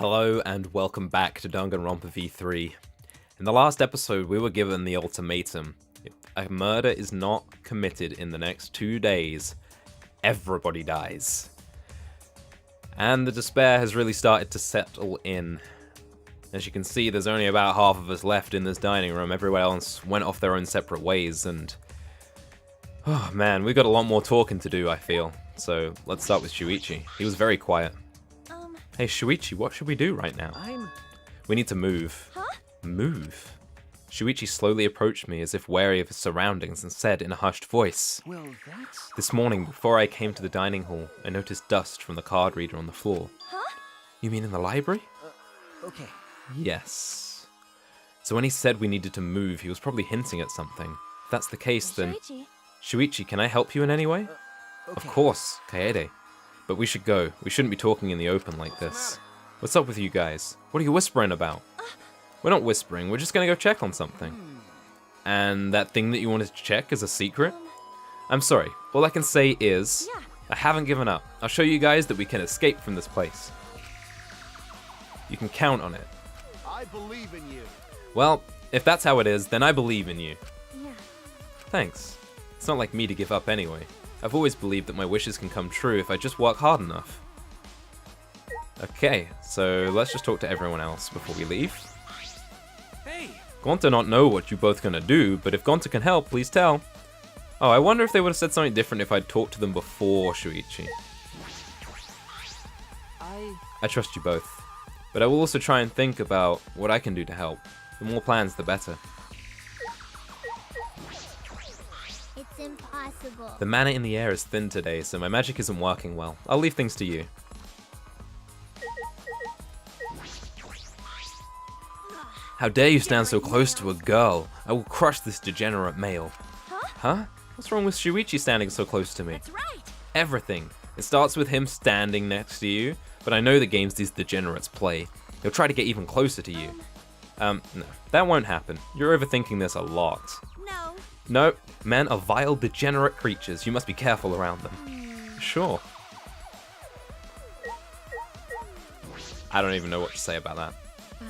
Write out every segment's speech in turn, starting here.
Hello and welcome back to Danganronpa V3. In the last episode, we were given the ultimatum. If a murder is not committed in the next 2 days, everybody dies. And the despair has really started to settle in. As you can see, there's only about half of us left in this dining room. Everyone else went off their own separate ways, and... oh man, we've got a lot more talking to do, I feel. So, let's start with Shuichi. He was very quiet. Hey Shuichi, what should we do right now? We need to move. Huh? Move? Shuichi slowly approached me as if wary of his surroundings and said in a hushed voice, Well, that's... This morning, before I came to the dining hall, I noticed dust from the card reader on the floor. Huh? You mean in the library? Okay. Yes. So when he said we needed to move, he was probably hinting at something. If that's the case, then... Shuichi, can I help you in any way? Okay. Of course, Kaede. But we should go. We shouldn't be talking in the open like this. What's up with you guys? What are you whispering about? We're not whispering, we're just gonna go check on something. And that thing that you wanted to check is a secret? I'm sorry, all I can say is, I haven't given up. I'll show you guys that we can escape from this place. You can count on it. I believe in you. Well, if that's how it is, then I believe in you. Yeah. Thanks. It's not like me to give up anyway. I've always believed that my wishes can come true if I just work hard enough. Okay, so let's just talk to everyone else before we leave. Hey. Gonta not know what you both gonna do, but if Gonta can help, please tell. Oh, I wonder if they would have said something different if I'd talked to them before Shuichi. I trust you both, but I will also try and think about what I can do to help. The more plans, the better. It's impossible. The mana in the air is thin today, so my magic isn't working well. I'll leave things to you. How dare you stand so close to a girl? I will crush this degenerate male. Huh? What's wrong with Shuichi standing so close to me? That's right. Everything. It starts with him standing next to you, but I know the games these degenerates play. He'll try to get even closer to you. No, that won't happen. You're overthinking this a lot. No. No, men are vile, degenerate creatures. You must be careful around them. Sure. I don't even know what to say about that. But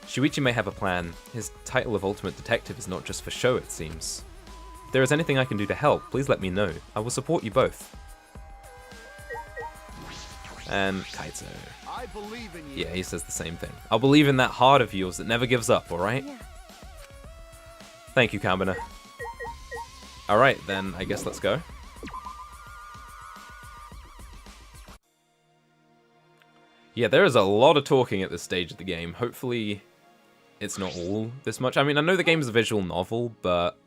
Shuichi may have a plan. His title of Ultimate Detective is not just for show, it seems. If there is anything I can do to help, please let me know. I will support you both. And Kaito. I believe in you. Yeah, he says the same thing. I'll believe in that heart of yours that never gives up, alright? yeah. Thank you, Kambana. Alright, then I guess let's go. Yeah, there is a lot of talking at this stage of the game. Hopefully, it's not all this much. I mean, I know the game is a visual novel, but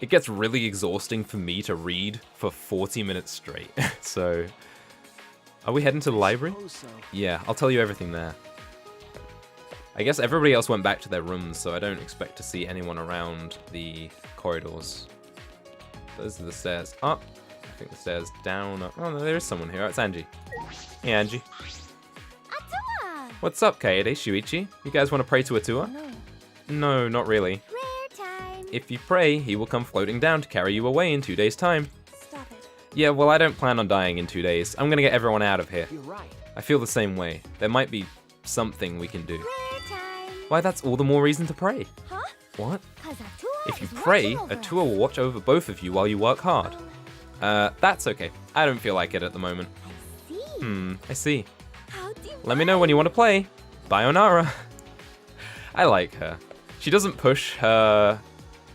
it gets really exhausting for me to read for 40 minutes straight. So, are we heading to the library? Yeah, I'll tell you everything there. I guess everybody else went back to their rooms, so I don't expect to see anyone around the corridors. Those are the stairs up. I think the stairs down. Up. Oh, no, there is someone here. Oh, it's Angie. Hey, Angie. Atua! What's up, Kaede, Shuichi? You guys want to pray to Atua? No. No, not really. Rare time. If you pray, he will come floating down to carry you away in 2 days' time. Stop it. Yeah, well, I don't plan on dying in 2 days. I'm gonna get everyone out of here. You're right. I feel the same way. There might be something we can do. Rare time. Why, that's all the more reason to pray. Huh? What? 'Cause Atua If you is pray, watching over us. Atua will watch over both of you while you work hard. That's okay. I don't feel like it at the moment. See? I see. How do you Let me know when you want to play. Bye, Onara. I like her. She doesn't push her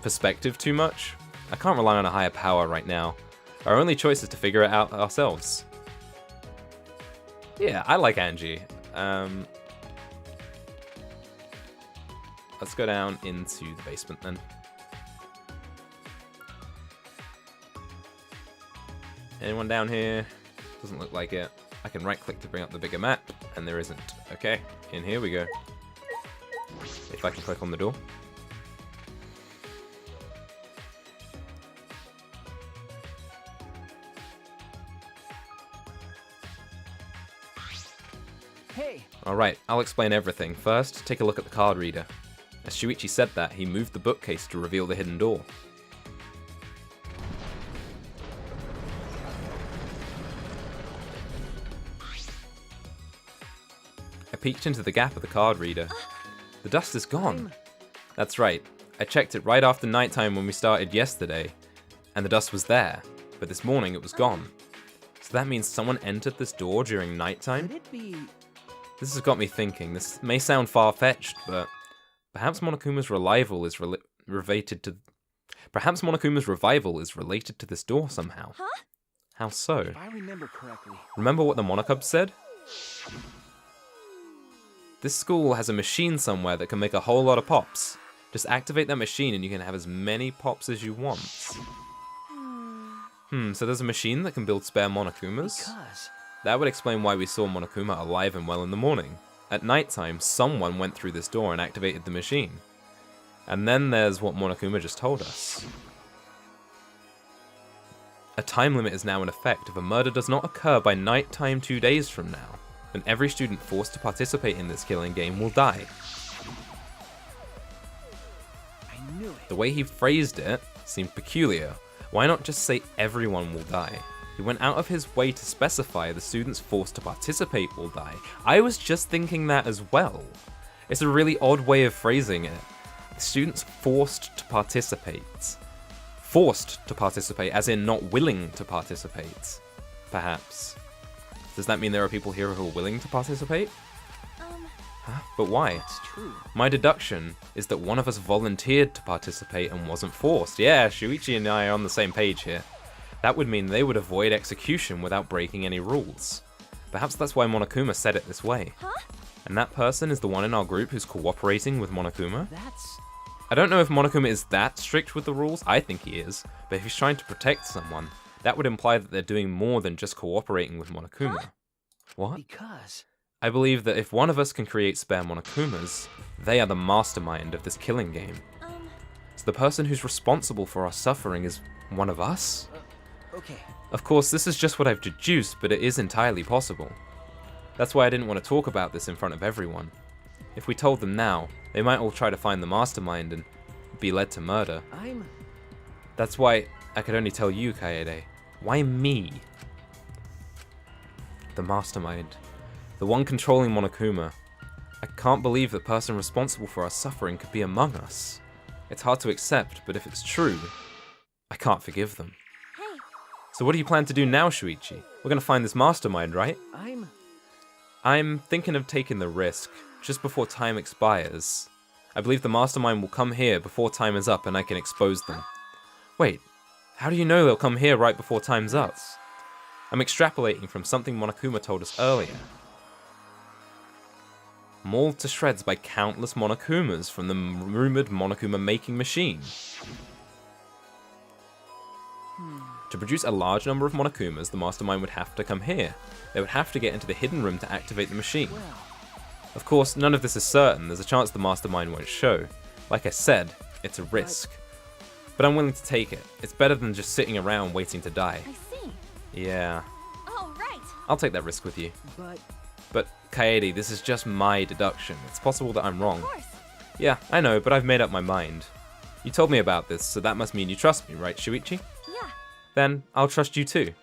perspective too much. I can't rely on a higher power right now. Our only choice is to figure it out ourselves. Yeah, I like Angie. Let's go down into the basement then. Anyone down here? Doesn't look like it. I can right click to bring up the bigger map, and there isn't. Okay, in here we go. If I can click on the door. Hey. Alright, I'll explain everything. First, take a look at the card reader. As Shuichi said that, he moved the bookcase to reveal the hidden door. peeked into the gap of the card reader. The dust is gone. That's right. I checked it right after nighttime when we started yesterday, and the dust was there, but this morning it was gone. So that means someone entered this door during nighttime? Could it be... This has got me thinking. This may sound far-fetched, but perhaps Monokuma's revival is related to... Perhaps Monokuma's revival is related to this door somehow. Huh? How so? If I remember correctly... Remember what the Monokub said? This school has a machine somewhere that can make a whole lot of pops. Just activate that machine and you can have as many pops as you want. So there's a machine that can build spare Monokumas? Because... That would explain why we saw Monokuma alive and well in the morning. At nighttime, someone went through this door and activated the machine. And then there's what Monokuma just told us. A time limit is now in effect. If a murder does not occur by nighttime 2 days from now, then every student forced to participate in this killing game will die. I knew it. The way he phrased it seemed peculiar. Why not just say everyone will die? He went out of his way to specify the students forced to participate will die. I was just thinking that as well. It's a really odd way of phrasing it. Students forced to participate. Forced to participate, as in not willing to participate. Perhaps. Does that mean there are people here who are willing to participate? Huh? But why? It's true. My deduction is that one of us volunteered to participate and wasn't forced. Yeah, Shuichi and I are on the same page here. That would mean they would avoid execution without breaking any rules. Perhaps that's why Monokuma said it this way. Huh? And that person is the one in our group who's cooperating with Monokuma? That's... I don't know if Monokuma is that strict with the rules, I think he is, but if he's trying to protect someone, that would imply that they're doing more than just cooperating with Monokuma. Huh? What? Because... I believe that if one of us can create spare Monokumas, they are the mastermind of this killing game. So the person who's responsible for our suffering is one of us? Okay. Of course, this is just what I've deduced, but it is entirely possible. That's why I didn't want to talk about this in front of everyone. If we told them now, they might all try to find the mastermind and be led to murder. That's why I could only tell you, Kaede. Why me? The mastermind. The one controlling Monokuma. I can't believe the person responsible for our suffering could be among us. It's hard to accept, but if it's true, I can't forgive them. Hey. So what do you plan to do now, Shuichi? We're gonna find this mastermind, right? I'm thinking of taking the risk, just before time expires. I believe the mastermind will come here before time is up and I can expose them. Wait, how do you know they'll come here right before time's up? I'm extrapolating from something Monokuma told us earlier. Mauled to shreds by countless Monokumas from the rumoured Monokuma making machine. To produce a large number of Monokumas, the mastermind would have to come here. They would have to get into the hidden room to activate the machine. Of course, none of this is certain. There's a chance the mastermind won't show. Like I said, it's a risk. But I'm willing to take it. It's better than just sitting around waiting to die. I see. Yeah. Oh, right. I'll take that risk with you. But Kaede, this is just my deduction. It's possible that I'm wrong. Of course. Yeah, I know, but I've made up my mind. You told me about this, so that must mean you trust me, right, Shuichi? Yeah. Then I'll trust you too.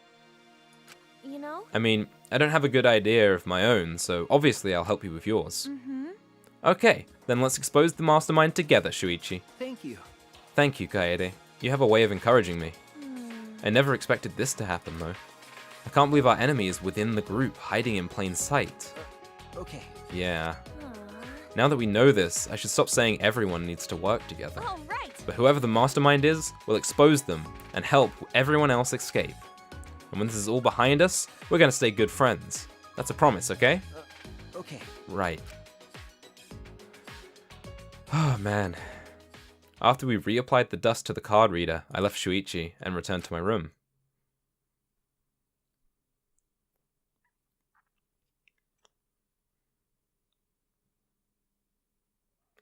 You know? I mean, I don't have a good idea of my own, so obviously I'll help you with yours. Mm-hmm. Okay, then let's expose the mastermind together, Shuichi. thank you. Thank you, Kaede. You have a way of encouraging me. I never expected this to happen, though. I can't believe our enemy is within the group, hiding in plain sight. Okay. Yeah. Now that we know this, I should stop saying everyone needs to work together. Oh, right. But whoever the mastermind is, we'll expose them and help everyone else escape. And when this is all behind us, we're gonna stay good friends. That's a promise, okay? Okay. Right. Oh man. After we reapplied the dust to the card reader, I left Shuichi and returned to my room.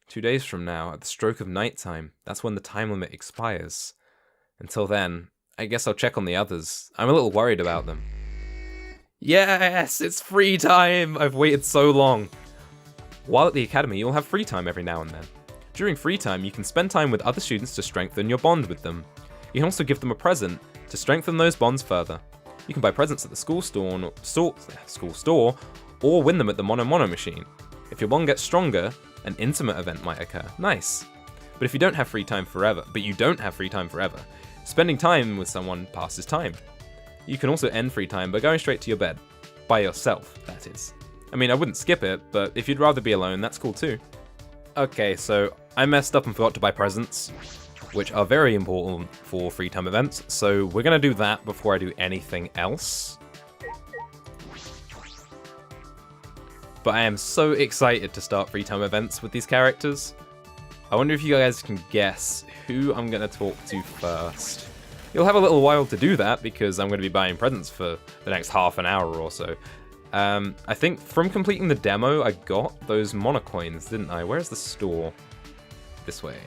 "2 days from now, at the stroke of nighttime, that's when the time limit expires. Until then, I guess I'll check on the others. I'm a little worried about them." Yes, it's free time! I've waited so long. While at the academy, you'll have free time every now and then. During free time, you can spend time with other students to strengthen your bond with them. You can also give them a present to strengthen those bonds further. You can buy presents at the school store, or win them at the Mono Machine. If your bond gets stronger, an intimate event might occur. Nice. But if you don't have free time forever, spending time with someone passes time. You can also end free time by going straight to your bed. By yourself, that is. I mean, I wouldn't skip it, but if you'd rather be alone, that's cool too. Okay, so I messed up and forgot to buy presents, which are very important for free time events, so we're gonna do that before I do anything else. But I am so excited to start free time events with these characters. I wonder if you guys can guess who I'm gonna talk to first. You'll have a little while to do that because I'm gonna be buying presents for the next half an hour or so. I think from completing the demo, I got those monocoins, didn't I? Where's the store? This way.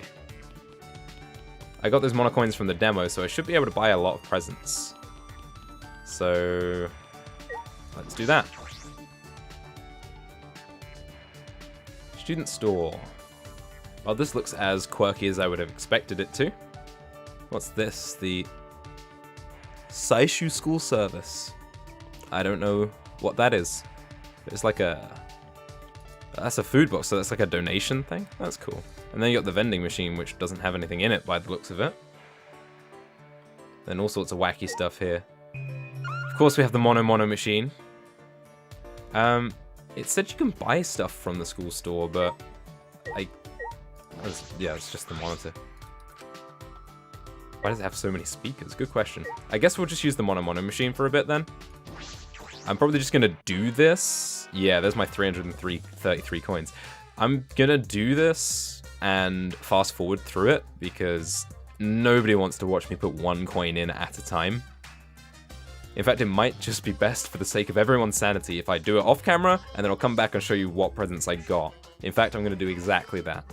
I got those monocoins from the demo, so I should be able to buy a lot of presents. So, let's do that. Student store. Well, this looks as quirky as I would have expected it to. What's this? The Saishu School Service. I don't know what that is. It's like a... That's a food box, so that's like a donation thing? That's cool. And then you got the vending machine, which doesn't have anything in it by the looks of it. Then all sorts of wacky stuff here. Of course, we have the Mono machine. It said you can buy stuff from the school store, but yeah, it's just the monitor. Why does it have so many speakers? Good question. I guess we'll just use the Mono machine for a bit then. I'm probably just gonna do this. Yeah, there's my 333 coins. I'm gonna do this and fast forward through it because nobody wants to watch me put one coin in at a time. In fact, it might just be best for the sake of everyone's sanity if I do it off camera, and then I'll come back and show you what presents I got. In fact, I'm going to do exactly that.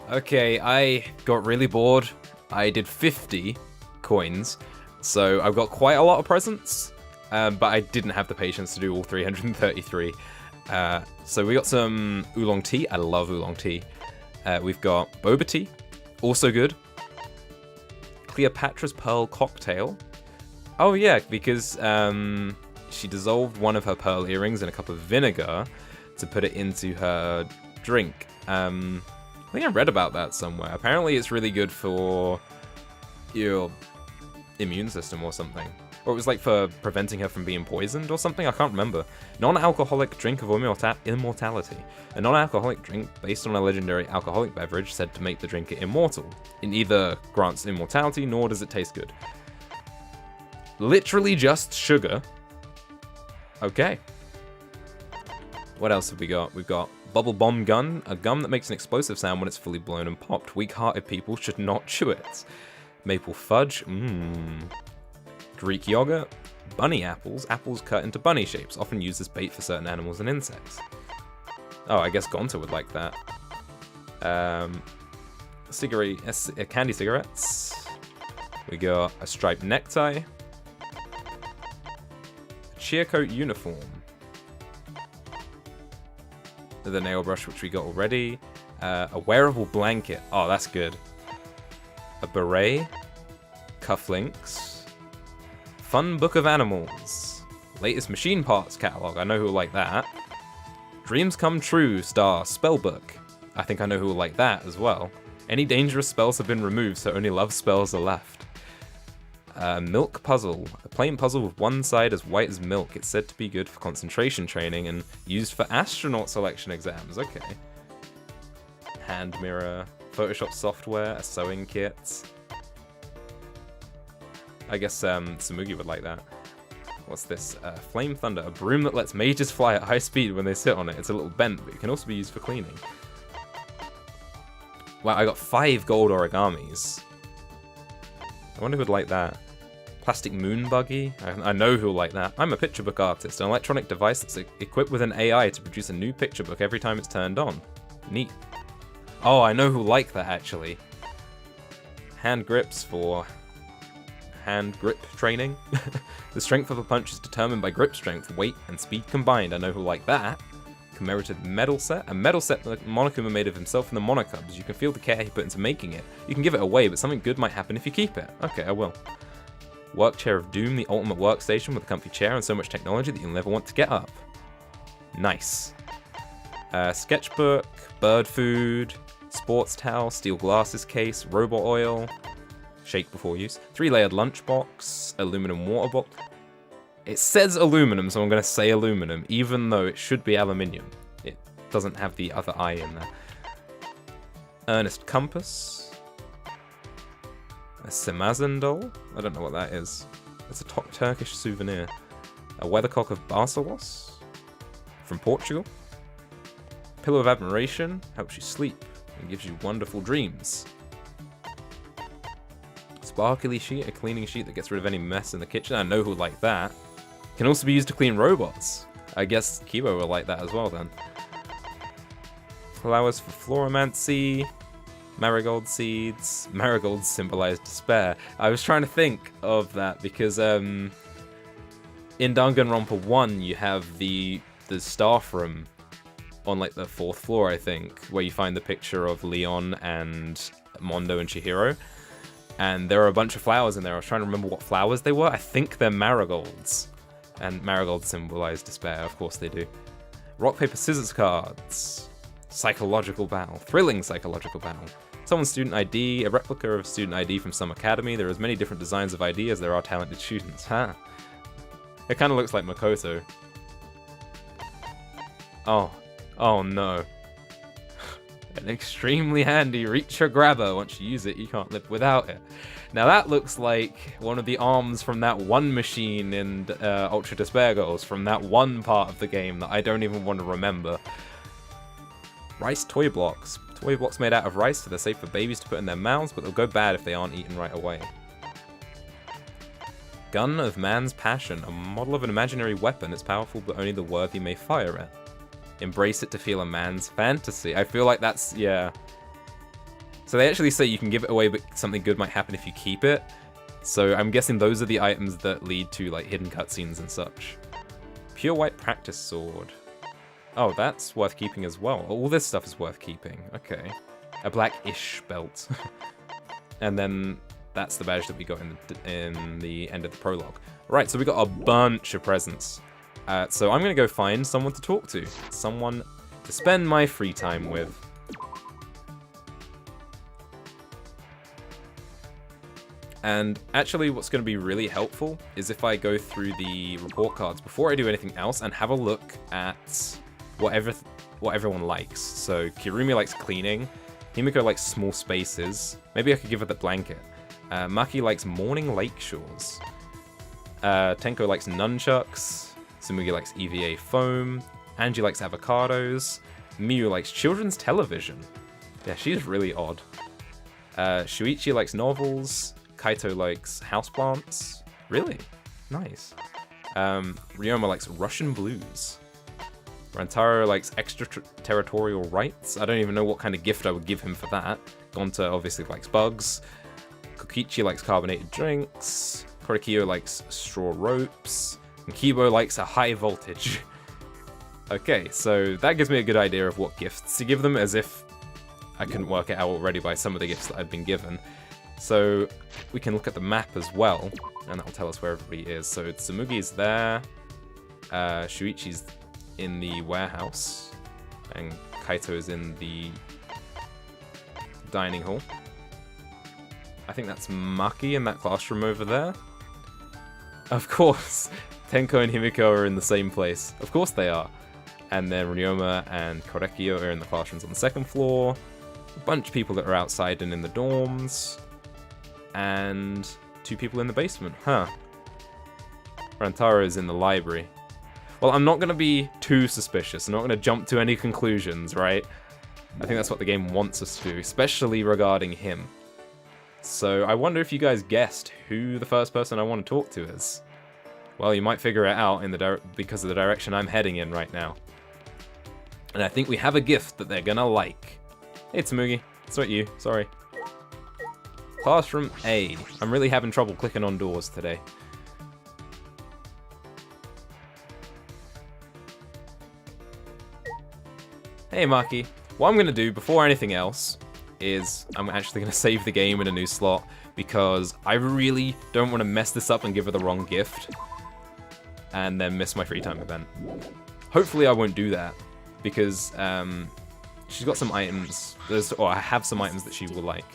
Okay, I got really bored. I did 50 coins, so I've got quite a lot of presents, but I didn't have the patience to do all 333. So we got some oolong tea. I love oolong tea. We've got boba tea, also good. Cleopatra's Pearl Cocktail. Oh yeah, because she dissolved one of her pearl earrings in a cup of vinegar to put it into her drink. I think I read about that somewhere. Apparently it's really good for your immune system or something. Or it was like for preventing her from being poisoned or something, I can't remember. Non-alcoholic drink of immortality. A non-alcoholic drink based on a legendary alcoholic beverage said to make the drinker immortal. It neither grants immortality nor does it taste good. Literally just sugar. Okay. What else have we got? We've got Bubble Bomb Gun, a gum that makes an explosive sound when it's fully blown and popped. Weak-hearted people should not chew it. Maple Fudge, Greek Yogurt, Bunny Apples, apples cut into bunny shapes, often used as bait for certain animals and insects. Oh, I guess Gonta would like that. Candy cigarettes. We got a striped necktie. Cheer coat uniform. The nail brush, which we got already. A wearable blanket. Oh, that's good. A beret. Cufflinks. Fun book of animals. Latest machine parts catalog. I know who will like that. Dreams Come True star spellbook. I think I know who will like that as well. Any dangerous spells have been removed, so only love spells are left. Milk puzzle. A plain puzzle with one side as white as milk. It's said to be good for concentration training and used for astronaut selection exams. Okay. Hand mirror. Photoshop software. A sewing kit. I guess Samugi would like that. What's this? Flame Thunder. A broom that lets mages fly at high speed when they sit on it. It's a little bent, but it can also be used for cleaning. Wow, I got 5 gold origamis. I wonder who would like that. Plastic moon buggy. I know who'll like that. I'm a picture book artist, an electronic device that's equipped with an AI to produce a new picture book every time it's turned on. Neat. Oh, I know who'll like that actually. Hand grips for hand grip training. The strength of a punch is determined by grip strength, weight, and speed combined. I know who'll like that. Commemorative Medal Set. A medal set that Monokuma made of himself and the Monokubs. You can feel the care he put into making it. You can give it away, but something good might happen if you keep it. Okay, I will. Work Chair of Doom, the ultimate workstation with a comfy chair and so much technology that you'll never want to get up. Nice. Sketchbook, bird food, sports towel, steel glasses case, robot oil, shake before use, 3-layered lunchbox, aluminum water bottle. It says aluminum, so I'm going to say aluminum, even though it should be aluminium. It doesn't have the other I in there. Earnest compass. A Semazan doll? I don't know what that is. It's a Turkish souvenir. A weathercock of Barcelos from Portugal. Pillow of admiration helps you sleep and gives you wonderful dreams. Sparkly sheet, a cleaning sheet that gets rid of any mess in the kitchen. I know who would like that. Can also be used to clean robots. I guess Kibo will like that as well then. Flowers for floromancy. Marigold seeds. Marigolds symbolize despair. I was trying to think of that because in Danganronpa 1 you have the staff room on like the 4th floor, I think, where you find the picture of Leon and Mondo and Chihiro. And there are a bunch of flowers in there. I was trying to remember what flowers they were. I think they're marigolds. And marigolds symbolize despair, of course they do. Rock, paper, scissors cards. Psychological battle. Thrilling psychological battle. Someone's student ID, a replica of student ID from some academy. There are as many different designs of ID as there are talented students. Huh. It kind of looks like Makoto. Oh no. An extremely handy reacher grabber. Once you use it, you can't live without it. Now that looks like one of the arms from that one machine in Ultra Despair Girls, from that one part of the game that I don't even want to remember. Rice toy blocks. Toy blocks made out of rice, so they're safe for babies to put in their mouths, but they'll go bad if they aren't eaten right away. Gun of Man's Passion. A model of an imaginary weapon. It's powerful, but only the worthy may fire it. Embrace it to feel a man's fantasy. I feel like that's, yeah. So they actually say you can give it away, but something good might happen if you keep it. So I'm guessing those are the items that lead to like hidden cutscenes and such. Pure white practice sword. Oh, that's worth keeping as well. All this stuff is worth keeping. Okay. A black-ish belt. And then that's the badge that we got in the end of the prologue. Right, so we got a bunch of presents. So I'm going to go find someone to talk to. Someone to spend my free time with. And actually what's going to be really helpful is if I go through the report cards before I do anything else and have a look at what everyone likes. So Kirumi likes cleaning. Himiko likes small spaces. Maybe I could give her the blanket. Maki likes morning lake shores. Tenko likes nunchucks. Tsumugi likes EVA foam. Angie likes avocados. Miyu likes children's television. Yeah, she's really odd. Shuichi likes novels. Kaito likes houseplants. Really? Nice. Ryoma likes Russian blues. Rantaro likes extraterritorial rights. I don't even know what kind of gift I would give him for that. Gonta obviously likes bugs. Kokichi likes carbonated drinks. Korikio likes straw ropes. And Kibo likes a high voltage. Okay, so that gives me a good idea of what gifts to give them, as if I couldn't work it out already by some of the gifts that I've been given. So we can look at the map as well, and that'll tell us where everybody is. So Tsumugi's there. Shuichi's in the warehouse, and Kaito is in the dining hall. I think that's Maki in that classroom over there. Of course, Tenko and Himiko are in the same place. Of course they are. And then Ryoma and Korekio are in the classrooms on the 2nd floor. A bunch of people that are outside and in the dorms. And 2 people in the basement. Huh. Rantaro is in the library. Well, I'm not going to be too suspicious. I'm not going to jump to any conclusions, right? I think that's what the game wants us to do, especially regarding him. So I wonder if you guys guessed who the first person I want to talk to is. Well, you might figure it out in because of the direction I'm heading in right now. And I think we have a gift that they're gonna like. Hey, Tsumugi. It's not you. Sorry. Classroom A. I'm really having trouble clicking on doors today. Hey, Maki. What I'm gonna do before anything else is I'm actually going to save the game in a new slot because I really don't want to mess this up and give her the wrong gift and then miss my free time event. Hopefully I won't do that. because she's got some items, or I have some items that she will like.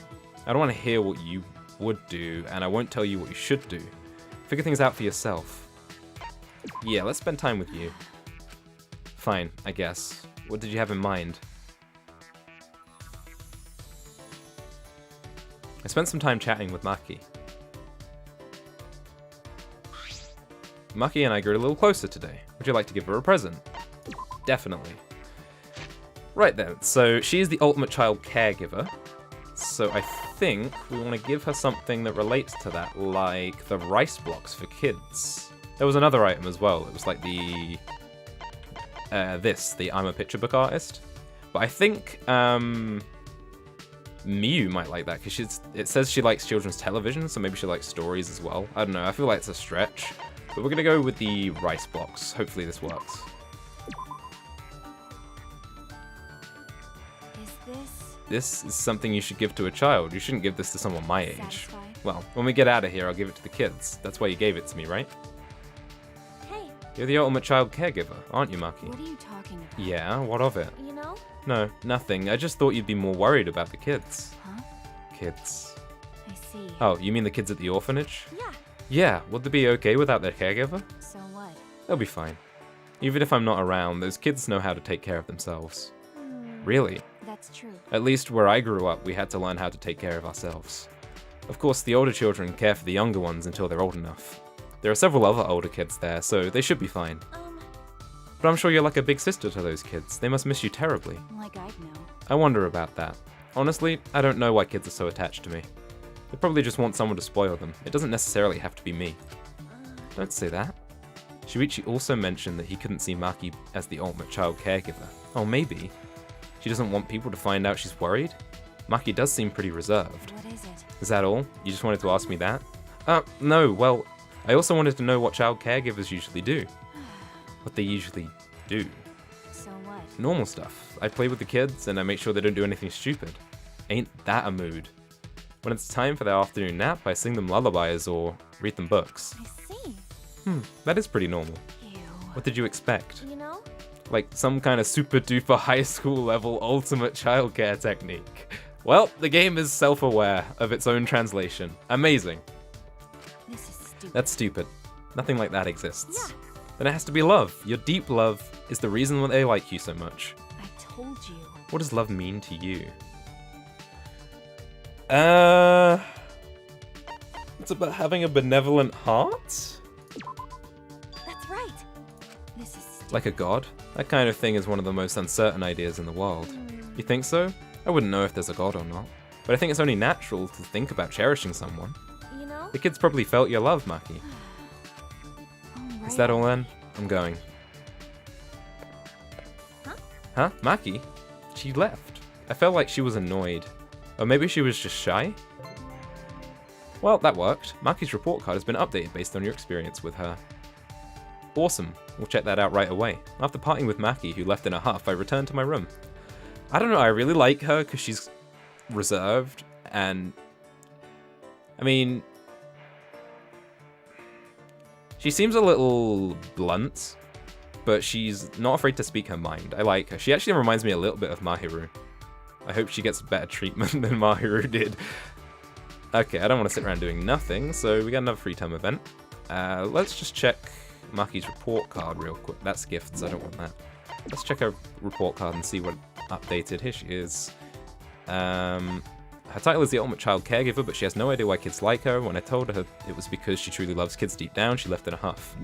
I don't want to hear what you would do, and I won't tell you what you should do. Figure things out for yourself. Yeah, let's spend time with you. Fine, I guess. What did you have in mind? I spent some time chatting with Maki. Maki and I grew a little closer today. Would you like to give her a present? Definitely. Right then, so she is the ultimate child caregiver. So I think we want to give her something that relates to that, like the rice blocks for kids. There was another item as well. It was like the I'm a picture book artist. But I think Miyu might like that because it says she likes children's television, so maybe she likes stories as well. I don't know. I feel like it's a stretch. But we're going to go with the rice blocks. Hopefully this works. This is something you should give to a child. You shouldn't give this to someone my age. Satisfied? Well, when we get out of here, I'll give it to the kids. That's why you gave it to me, right? Hey, You're the ultimate child caregiver, aren't you, Maki? what are you talking about? Yeah, what of it? You know? No, nothing. I just thought you'd be more worried about the kids. Huh? Kids. I see. Oh, you mean the kids at the orphanage? Yeah, Yeah, would they be okay without their caregiver? so what? They'll be fine. Even if I'm not around, those kids know how to take care of themselves. Really? That's true. At least where I grew up, we had to learn how to take care of ourselves. Of course, the older children care for the younger ones until they're old enough. There are several other older kids there, so they should be fine. But I'm sure you're like a big sister to those kids. They must miss you terribly. Like I'd know. I wonder about that. Honestly, I don't know why kids are so attached to me. They probably just want someone to spoil them. It doesn't necessarily have to be me. Don't say that. Shuichi also mentioned that he couldn't see Maki as the ultimate child caregiver. Oh, maybe. She doesn't want people to find out she's worried? Maki does seem pretty reserved. What is it? Is that all? You just wanted to ask me that? No, well, I also wanted to know what child caregivers usually do. What they usually do. So what? Normal stuff. I play with the kids and I make sure they don't do anything stupid. Ain't that a mood? When it's time for their afternoon nap, I sing them lullabies or read them books. I see. That is pretty normal. Ew. What did you expect? You know? Like some kind of super duper high school level ultimate childcare technique. Well, the game is self-aware of its own translation. Amazing. This is stupid. That's stupid. Nothing like that exists. Yeah. Then it has to be love. Your deep love is the reason why they like you so much. I told you. What does love mean to you? It's about having a benevolent heart? That's right. This is stupid. Like a god? That kind of thing is one of the most uncertain ideas in the world. You think so? I wouldn't know if there's a god or not. But I think it's only natural to think about cherishing someone. You know? The kids probably felt your love, Maki. Oh, Is that all then? I'm going. Huh? Huh? Maki? She left. I felt like she was annoyed. Or maybe she was just shy? Well, that worked. Maki's report card has been updated based on your experience with her. Awesome. We'll check that out right away. After parting with Maki, who left in a huff, I returned to my room. I don't know, I really like her because she's reserved and... I mean... She seems a little blunt, but she's not afraid to speak her mind. I like her. She actually reminds me a little bit of Mahiru. I hope she gets better treatment than Mahiru did. Okay, I don't want to sit around doing nothing, so we got another free time event. Let's just check Maki's report card real quick. That's gifts, I don't want that. Let's check her report card and see what updated. Here she is. Her title is the ultimate child caregiver, but she has no idea why kids like her. When I told her it was because she truly loves kids deep down, she left in a huff.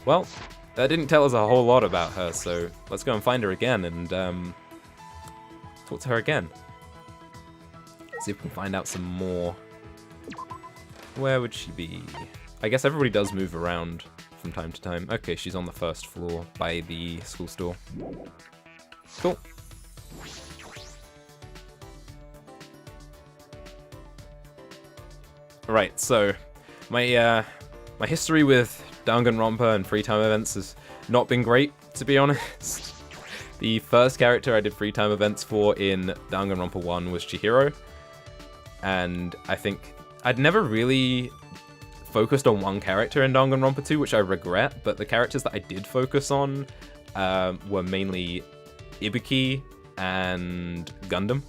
Well, that didn't tell us a whole lot about her, so let's go and find her again and talk to her again. See if we can find out some more. Where would she be? I guess everybody does move around from time to time. Okay, she's on the first floor by the school store. Cool. Right, so my history with Danganronpa and free time events has not been great, to be honest. The first character I did free time events for in Danganronpa 1 was Chihiro, and I think I'd never really focused on one character in Danganronpa 2, which I regret, but the characters that I did focus on were mainly Ibuki and Gundam.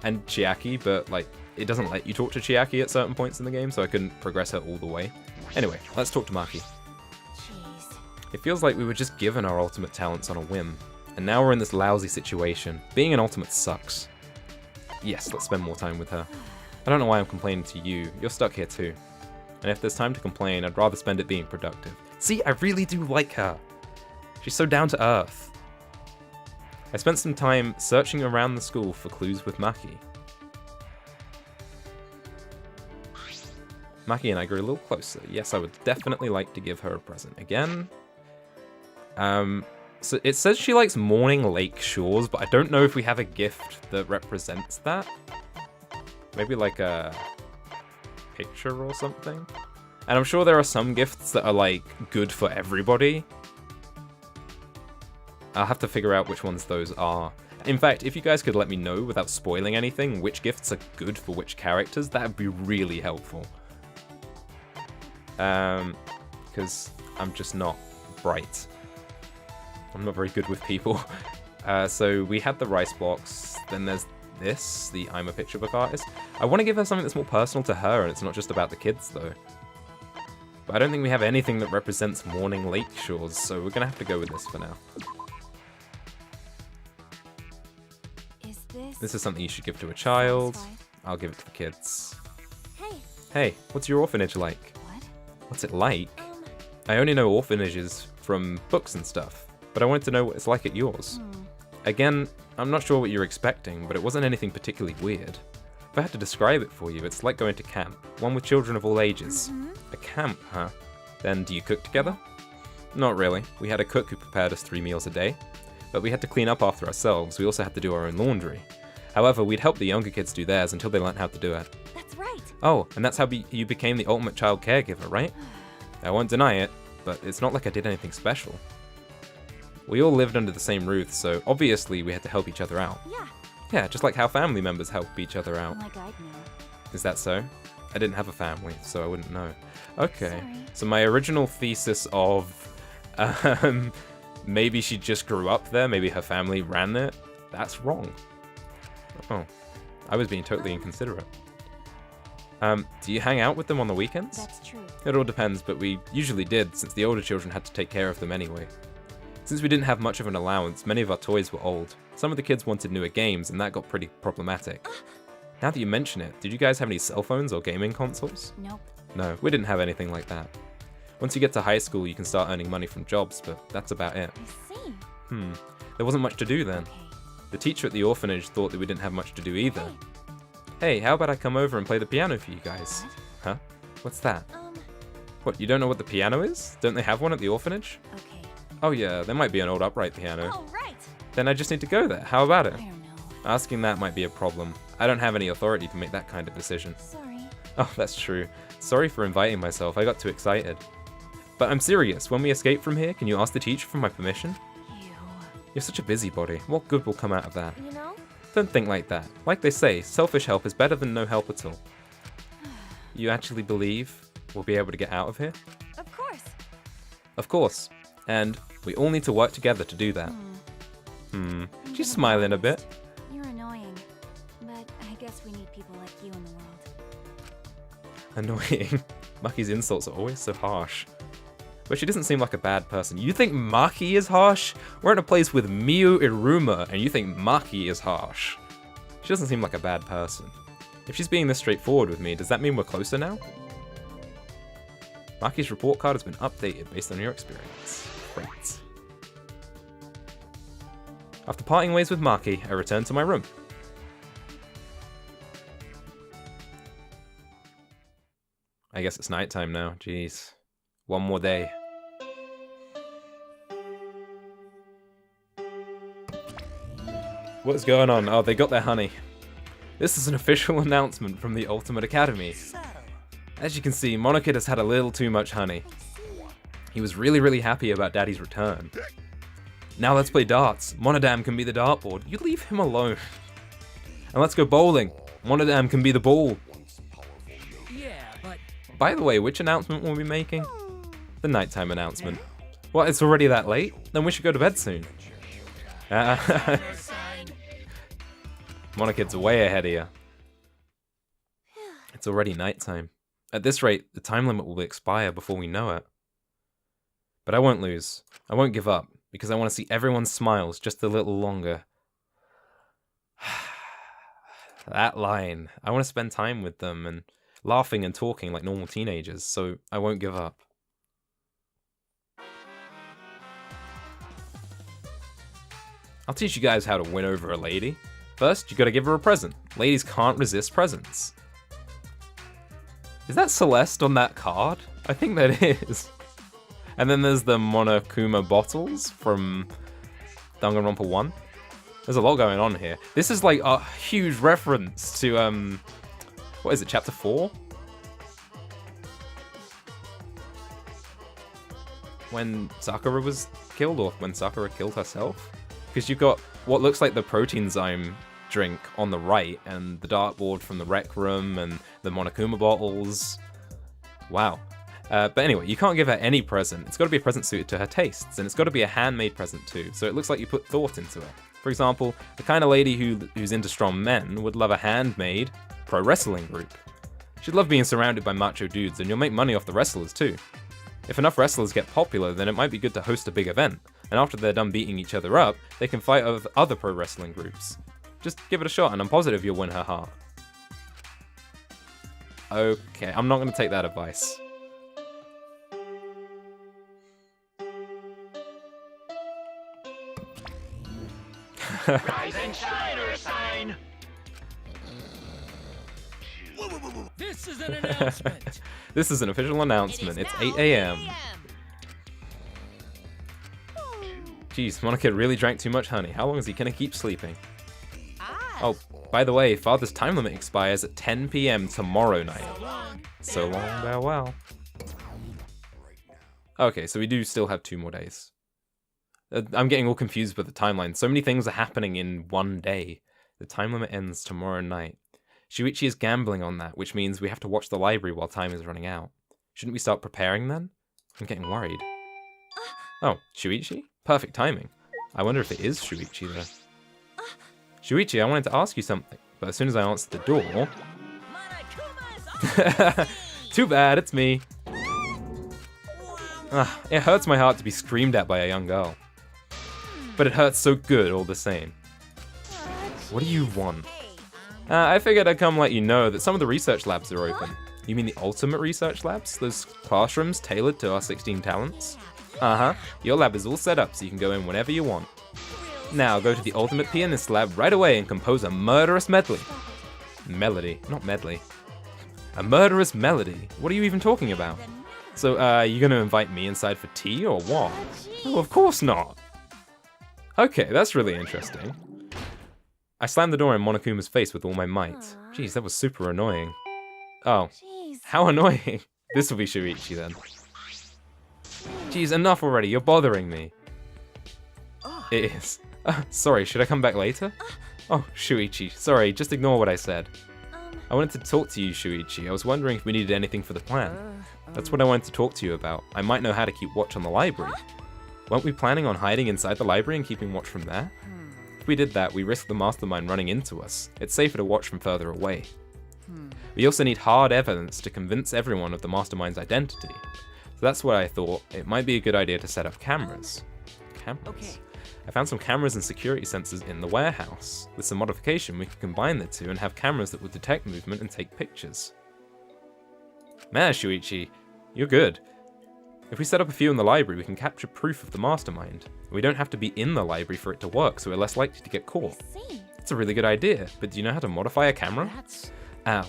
And Chiaki, but like it doesn't let you talk to Chiaki at certain points in the game, so I couldn't progress her all the way. Anyway, let's talk to Maki. Jeez. It feels like we were just given our ultimate talents on a whim, and now we're in this lousy situation. Being an ultimate sucks. Yes, let's spend more time with her. I don't know why I'm complaining to you. You're stuck here too. And if there's time to complain, I'd rather spend it being productive. See, I really do like her. She's so down to earth. I spent some time searching around the school for clues with Maki. Maki and I grew a little closer. Yes, I would definitely like to give her a present. Again. So it says she likes Morning Lake Shores, but I don't know if we have a gift that represents that. Maybe like a picture or something. And I'm sure there are some gifts that are like good for everybody. I'll have to figure out which ones those are. In fact, if you guys could let me know without spoiling anything which gifts are good for which characters, that would be really helpful. Because I'm just not bright. I'm not very good with people. So we had the rice blocks, then there's this, the I'm a picture book artist. I want to give her something that's more personal to her, and it's not just about the kids though. But I don't think we have anything that represents Morning Lake Shores, so we're going to have to go with this for now. This is something you should give to a child. I'll give it to the kids. Hey. Hey, what's your orphanage like? What? What's it like? I only know orphanages from books and stuff, but I wanted to know what it's like at yours. Again, I'm not sure what you're expecting, but it wasn't anything particularly weird. If I had to describe it for you, it's like going to camp, one with children of all ages. A camp, huh? Then do you cook together? Not really. We had a cook who prepared us 3 meals a day, but we had to clean up after ourselves. We also had to do our own laundry. However, we'd help the younger kids do theirs until they learned how to do it. That's right. Oh, and that's how you became the ultimate child caregiver, right? I won't deny it, but it's not like I did anything special. We all lived under the same roof, so obviously we had to help each other out. Yeah. Yeah, just like how family members help each other out. Like I'd know. Is that so? I didn't have a family, so I wouldn't know. Okay, Sorry. so my original thesis of maybe she just grew up there, maybe her family ran it, that's wrong. Oh, I was being totally inconsiderate. Do you hang out with them on the weekends? That's true. It all depends, but we usually did, since the older children had to take care of them anyway. Since we didn't have much of an allowance, many of our toys were old. Some of the kids wanted newer games, and that got pretty problematic. Now that you mention it, did you guys have any cell phones or gaming consoles? Nope. No, we didn't have anything like that. Once you get to high school, you can start earning money from jobs, but that's about it. I see. There wasn't much to do then. Okay. The teacher at the orphanage thought that we didn't have much to do either. Hey, how about I come over and play the piano for you guys? What? Huh? What's that? What, you don't know what the piano is? Don't they have one at the orphanage? Okay. Oh yeah, there might be an old upright piano. Oh, right. Then I just need to go there. How about it? I don't know. Asking that might be a problem. I don't have any authority to make that kind of decision. Sorry. Oh, that's true. Sorry for inviting myself. I got too excited. But I'm serious. When we escape from here, can you ask the teacher for my permission? Ew. You're such a busybody. What good will come out of that? You know? Don't think like that. Like they say, selfish help is better than no help at all. You actually believe we'll be able to get out of here? Of course. Of course. And we all need to work together to do that. She's smiling a bit. You're annoying. But I guess we need people like you in the world. Annoying. Maki's insults are always so harsh. But she doesn't seem like a bad person. You think Maki is harsh? We're in a place with Miu Iruma, and you think Maki is harsh. She doesn't seem like a bad person. If she's being this straightforward with me, does that mean we're closer now? Maki's report card has been updated based on your experience. Great. After parting ways with Maki, I return to my room. I guess it's nighttime now. Jeez. One more day. What's going on? Oh, they got their honey. This is an official announcement from the Ultimate Academy. As you can see, Monokid has had a little too much honey. He was really happy about Daddy's return. Now let's play darts. Monodam can be the dartboard. You leave him alone. And let's go bowling. Monodam can be the ball. Yeah, but By the way, which announcement will we be making? The nighttime announcement. What, it's already that late? Then we should go to bed soon. Monokid's way ahead of you. It's already nighttime. At this rate, the time limit will expire before we know it. But I won't lose. I won't give up, because I want to see everyone's smiles just a little longer. That line. I want to spend time with them and laughing and talking like normal teenagers, so I won't give up. I'll teach you guys how to win over a lady. First, you gotta give her a present. Ladies can't resist presents. Is that Celeste on that card? I think that is. And then there's the Monokuma bottles from Danganronpa 1. There's a lot going on here. This is like a huge reference to, what is it, chapter 4? When Sakura was killed, or when Sakura killed herself? Because you've got what looks like the protein zyme drink on the right, and the dartboard from the rec room, and the Monokuma bottles. Wow. But anyway, you can't give her any present. It's got to be a present suited to her tastes, and it's got to be a handmade present too, so it looks like you put thought into it. For example, the kind of lady who's into strong men would love a handmade pro wrestling group. She'd love being surrounded by macho dudes, and you'll make money off the wrestlers too. If enough wrestlers get popular, then it might be good to host a big event, and after they're done beating each other up, they can fight with other pro wrestling groups. Just give it a shot, and I'm positive you'll win her heart. Okay, I'm not going to take that advice. Rise and shine or sign. This is an announcement. This is an official announcement. It's 8 a.m. Jeez, Monokid really drank too much honey. How long is he gonna keep sleeping? Oh, by the way, Father's time limit expires at 10 p.m. tomorrow night. So long, farewell. Okay, so we do still have 2 more days. I'm getting all confused with the timeline. So many things are happening in one day. The time limit ends tomorrow night. Shuichi is gambling on that, which means we have to watch the library while time is running out. Shouldn't we start preparing then? I'm getting worried. Oh, Shuichi? Perfect timing. I wonder if it is Shuichi though. Shuichi, I wanted to ask you something, but as soon as I answered the door... Too bad, it's me. It hurts my heart to be screamed at by a young girl. But it hurts so good all the same. What do you want? I figured I'd come let you know that some of the research labs are open. You mean the ultimate research labs? Those classrooms tailored to our 16 talents? Uh-huh. Your lab is all set up so you can go in whenever you want. Now go to the ultimate pianist lab right away and compose a murderous medley. Melody, not medley. A murderous melody? What are you even talking about? So, you gonna invite me inside for tea or what? Oh, of course not. Okay, that's really interesting. I slammed the door in Monokuma's face with all my might. Jeez, that was super annoying. Oh, how annoying. This will be Shuichi then. Jeez, enough already, you're bothering me. It is. Sorry, should I come back later? Oh, Shuichi, sorry, just ignore what I said. I wanted to talk to you, Shuichi. I was wondering if we needed anything for the plan. That's what I wanted to talk to you about. I might know how to keep watch on the library. Weren't we planning on hiding inside the library and keeping watch from there? If we did that, we risk the mastermind running into us. It's safer to watch from further away. We also need hard evidence to convince everyone of the mastermind's identity. So that's why I thought it might be a good idea to set up cameras. Cameras? Okay. I found some cameras and security sensors in the warehouse. With some modification, we can combine the two and have cameras that will detect movement and take pictures. Man, Shuichi, you're good. If we set up a few in the library, we can capture proof of the mastermind. We don't have to be in the library for it to work, so we're less likely to get caught. It's a really good idea, but do you know how to modify a camera?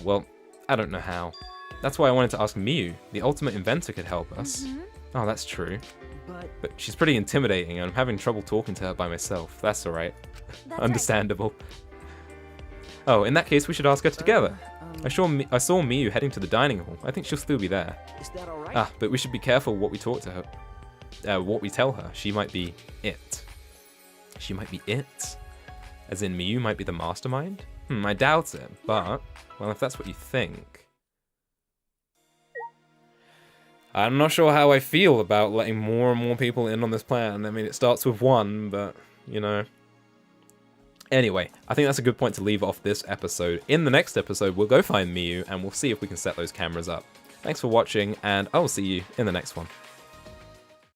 Well, I don't know how. That's why I wanted to ask Miyu. The ultimate inventor could help us. Oh, that's true. But she's pretty intimidating, and I'm having trouble talking to her by myself. That's alright. Understandable. Oh, in that case, we should ask her together. I saw Miyu heading to the dining hall. I think she'll still be there. Is that all right? But we should be careful what we talk to her. What we tell her. She might be it. She might be it? As in, Miyu might be the mastermind? I doubt it, but... Well, if that's what you think... I'm not sure how I feel about letting more and more people in on this plan. I mean, it starts with one, but, you know... Anyway, I think that's a good point to leave off this episode. In the next episode, we'll go find Miyu, and we'll see if we can set those cameras up. Thanks for watching, and I will see you in the next one.